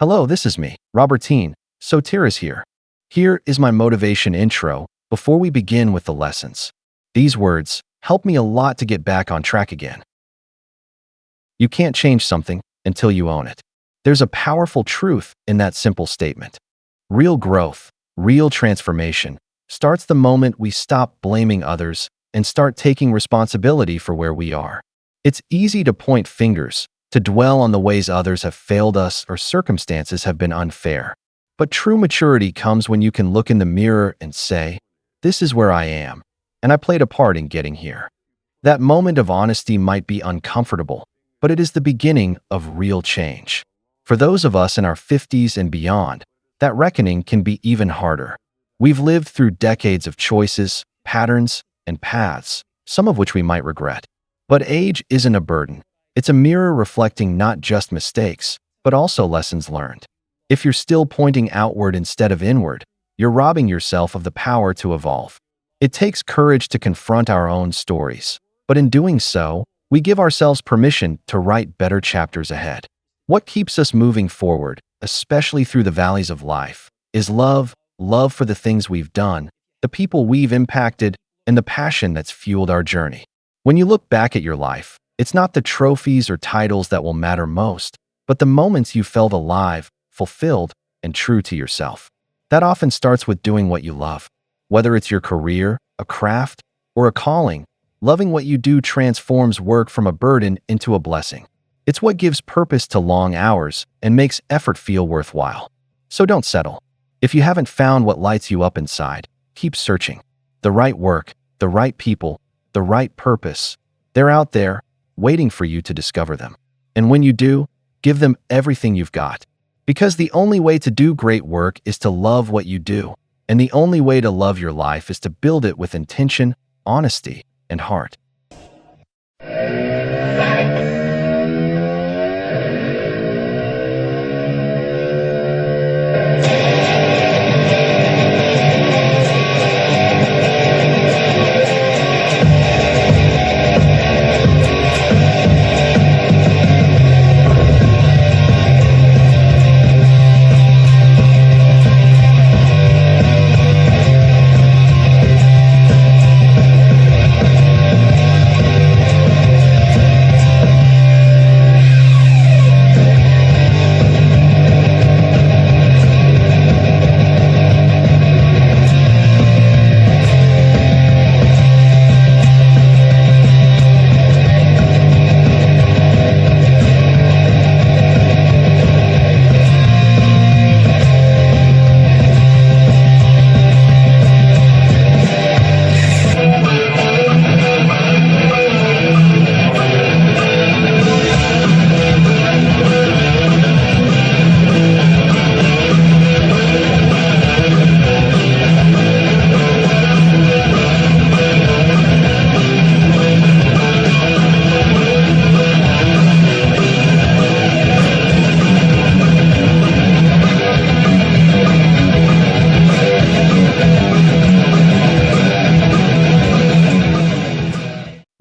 Hello, this is me, Robertinho Soteras here. Here is my motivation intro before we begin with the lessons. These words help me a lot to get back on track again. You can't change something until you own it. There's a powerful truth in that simple statement. Real growth, real transformation, starts the moment we stop blaming others and start taking responsibility for where we are. It's easy to point fingers, to dwell on the ways others have failed us or circumstances have been unfair. But true maturity comes when you can look in the mirror and say, "This is where I am, and I played a part in getting here." That moment of honesty might be uncomfortable, but it is the beginning of real change. For those of us in our 50s and beyond, that reckoning can be even harder. We've lived through decades of choices, patterns, and paths, some of which we might regret. But age isn't a burden. It's a mirror reflecting not just mistakes, but also lessons learned. If you're still pointing outward instead of inward, you're robbing yourself of the power to evolve. It takes courage to confront our own stories, but in doing so, we give ourselves permission to write better chapters ahead. What keeps us moving forward, especially through the valleys of life, is love for the things we've done, the people we've impacted, and the passion that's fueled our journey. When you look back at your life, it's not the trophies or titles that will matter most, but the moments you felt alive, fulfilled, and true to yourself. That often starts with doing what you love. Whether it's your career, a craft, or a calling, loving what you do transforms work from a burden into a blessing. It's what gives purpose to long hours and makes effort feel worthwhile. So don't settle. If you haven't found what lights you up inside, keep searching. The right work, the right people, the right purpose, they're out there, waiting for you to discover them. And when you do, give them everything you've got. Because the only way to do great work is to love what you do. And the only way to love your life is to build it with intention, honesty, and heart.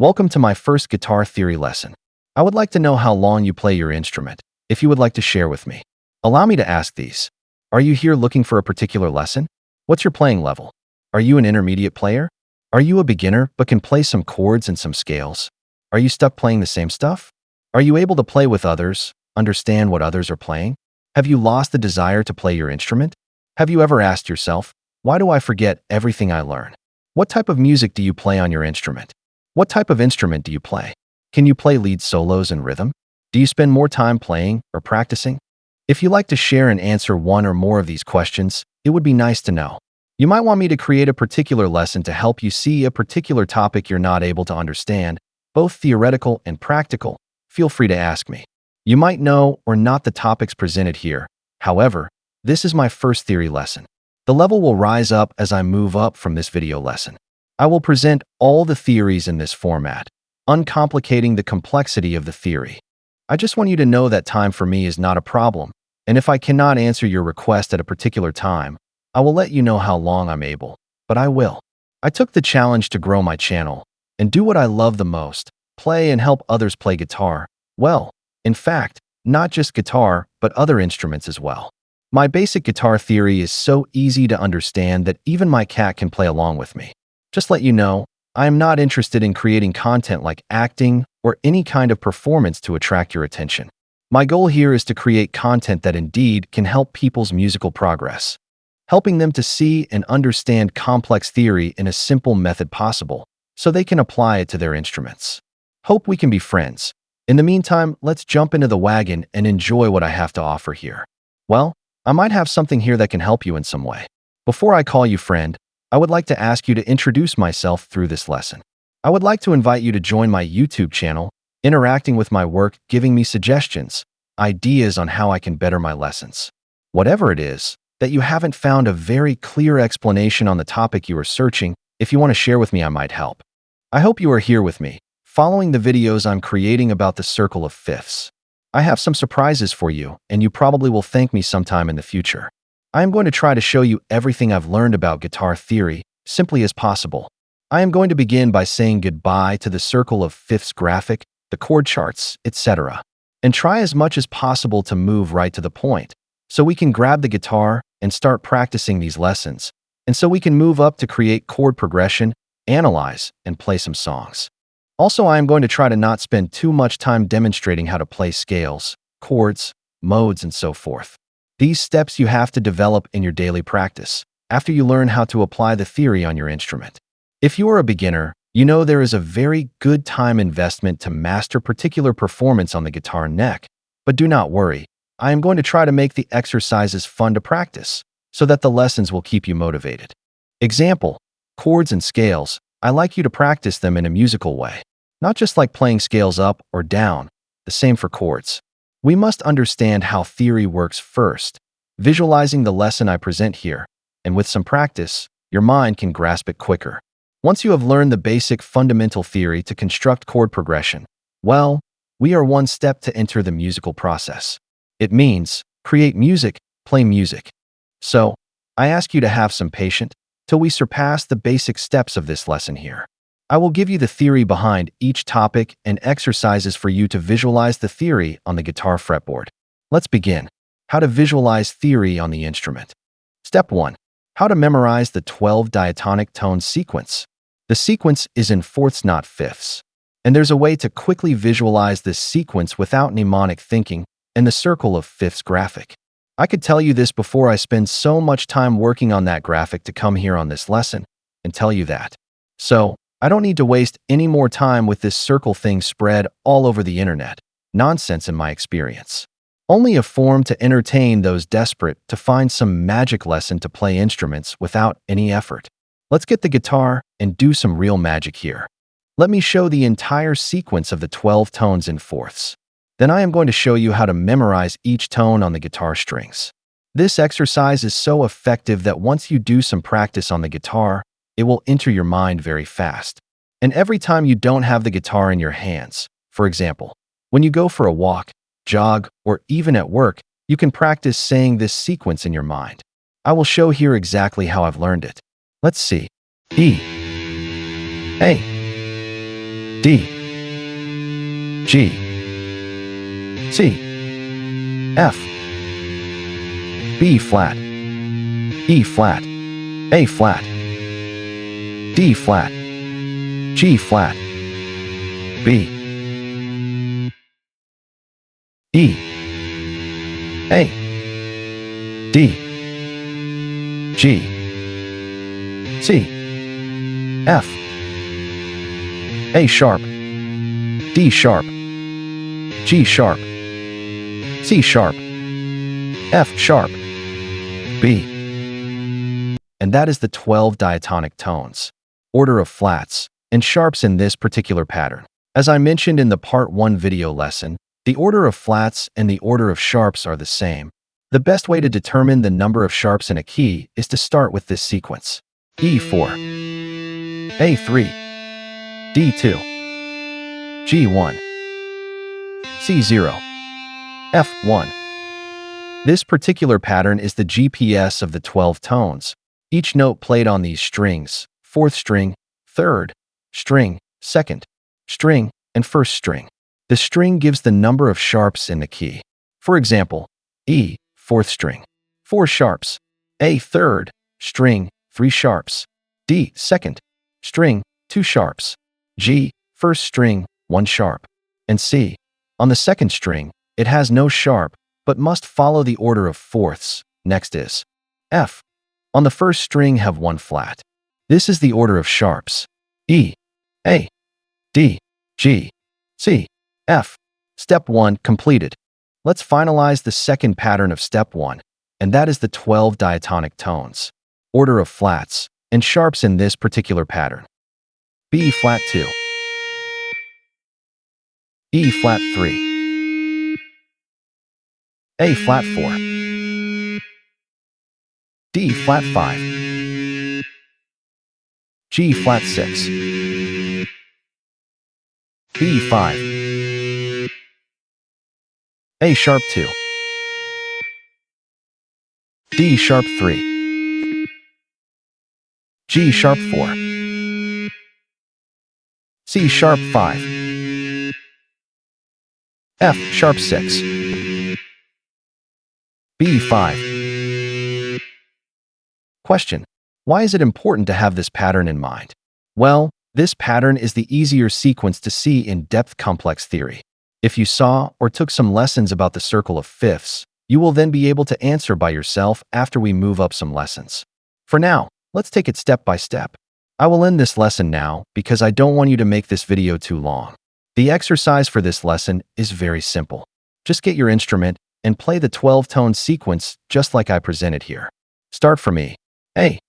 Welcome to my first guitar theory lesson. I would like to know how long you play your instrument, if you would like to share with me. Allow me to ask these. Are you here looking for a particular lesson? What's your playing level? Are you an intermediate player? Are you a beginner but can play some chords and some scales? Are you stuck playing the same stuff? Are you able to play with others, understand what others are playing? Have you lost the desire to play your instrument? Have you ever asked yourself, why do I forget everything I learn? What type of music do you play on your instrument? What type of instrument do you play? Can you play lead solos and rhythm? Do you spend more time playing or practicing? If you'd like to share and answer one or more of these questions, it would be nice to know. You might want me to create a particular lesson to help you see a particular topic you're not able to understand, both theoretical and practical. Feel free to ask me. You might know or not the topics presented here. However, this is my first theory lesson. The level will rise up as I move up from this video lesson. I will present all the theories in this format, uncomplicating the complexity of the theory. I just want you to know that time for me is not a problem, and if I cannot answer your request at a particular time, I will let you know how long I'm able, but I will. I took the challenge to grow my channel and do what I love the most, play and help others play guitar. Well, in fact, not just guitar, but other instruments as well. My basic guitar theory is so easy to understand that even my cat can play along with me. Just let you know, I am not interested in creating content like acting or any kind of performance to attract your attention. My goal here is to create content that indeed can help people's musical progress, helping them to see and understand complex theory in a simple method possible, so they can apply it to their instruments. Hope we can be friends. In the meantime, let's jump into the wagon and enjoy what I have to offer here. Well, I might have something here that can help you in some way. Before I call you friend, I would like to ask you to introduce myself through this lesson. I would like to invite you to join my YouTube channel, interacting with my work, giving me suggestions, ideas on how I can better my lessons. Whatever it is, that you haven't found a very clear explanation on the topic you are searching, if you want to share with me, I might help. I hope you are here with me, following the videos I'm creating about the circle of fifths. I have some surprises for you, and you probably will thank me sometime in the future. I am going to try to show you everything I've learned about guitar theory, simply as possible. I am going to begin by saying goodbye to the circle of fifths graphic, the chord charts, etc., and try as much as possible to move right to the point, so we can grab the guitar and start practicing these lessons, and so we can move up to create chord progression, analyze, and play some songs. Also, I am going to try to not spend too much time demonstrating how to play scales, chords, modes, and so forth. These steps you have to develop in your daily practice, after you learn how to apply the theory on your instrument. If you are a beginner, you know there is a very good time investment to master particular performance on the guitar neck, but do not worry, I am going to try to make the exercises fun to practice, so that the lessons will keep you motivated. Example, chords and scales, I like you to practice them in a musical way. Not just like playing scales up or down, the same for chords. We must understand how theory works first, visualizing the lesson I present here, and with some practice, your mind can grasp it quicker. Once you have learned the basic fundamental theory to construct chord progression, well, we are one step to enter the musical process. It means, create music, play music. So, I ask you to have some patience till we surpass the basic steps of this lesson here. I will give you the theory behind each topic and exercises for you to visualize the theory on the guitar fretboard. Let's begin. How to visualize theory on the instrument. Step 1. How to memorize the 12 diatonic tone sequence. The sequence is in fourths, not fifths. And there's a way to quickly visualize this sequence without mnemonic thinking in the circle of fifths graphic. I could tell you this before I spend so much time working on that graphic to come here on this lesson and tell you that. So, I don't need to waste any more time with this circle thing spread all over the internet. Nonsense in my experience. Only a form to entertain those desperate to find some magic lesson to play instruments without any effort. Let's get the guitar and do some real magic here. Let me show the entire sequence of the 12 tones in fourths. Then I am going to show you how to memorize each tone on the guitar strings. This exercise is so effective that once you do some practice on the guitar, it will enter your mind very fast. And every time you don't have the guitar in your hands, for example, when you go for a walk, jog, or even at work, you can practice saying this sequence in your mind. I will show here exactly how I've learned it. Let's see. E, A, D, G, C, F, B flat, E flat, A flat, D flat, G flat, B, E, A, D, G, C, F, A sharp, D sharp, G sharp, C sharp, F sharp, B. And that is the 12 diatonic tones, order of flats, and sharps in this particular pattern. As I mentioned in the Part 1 video lesson, the order of flats and the order of sharps are the same. The best way to determine the number of sharps in a key is to start with this sequence. E4, A3, D2, G1, C0, F1. This particular pattern is the GPS of the 12 tones. Each note played on these strings, fourth string, third string, second string, and first string. The string gives the number of sharps in the key. For example, E, fourth string, 4 sharps. A, third string, 3 sharps. D, second string, 2 sharps. G, first string, 1 sharp. And C, on the second string, it has no sharp, but must follow the order of fourths. Next is F. On the first string have 1 flat. This is the order of sharps. E, A, D, G, C, F. Step 1 completed. Let's finalize the second pattern of step 1, and that is the 12 diatonic tones, order of flats, and sharps in this particular pattern. B flat 2, E flat 3, A flat 4, D flat 5, G flat 6, B 5, A sharp 2, D sharp 3, G sharp 4, C sharp 5, F sharp 6, B 5. Question: why is it important to have this pattern in mind? Well, this pattern is the easier sequence to see in depth complex theory. If you saw or took some lessons about the circle of fifths, you will then be able to answer by yourself after we move up some lessons. For now, let's take it step by step. I will end this lesson now because I don't want you to make this video too long. The exercise for this lesson is very simple. Just get your instrument and play the 12-tone sequence just like I presented here. Start from E, A,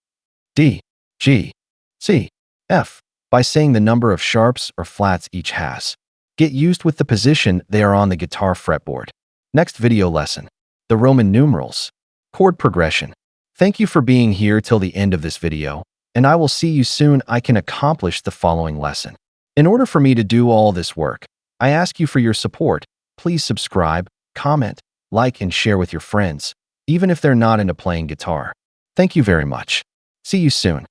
D, G, C, F by saying the number of sharps or flats each has. Get used with the position they are on the guitar fretboard. Next video lesson, the Roman numerals, chord progression. Thank you for being here till the end of this video, and I will see you soon. I can accomplish the following lesson. In order for me to do all this work, I ask you for your support. Please subscribe, comment, like, and share with your friends, even if they're not into playing guitar. Thank you very much. See you soon.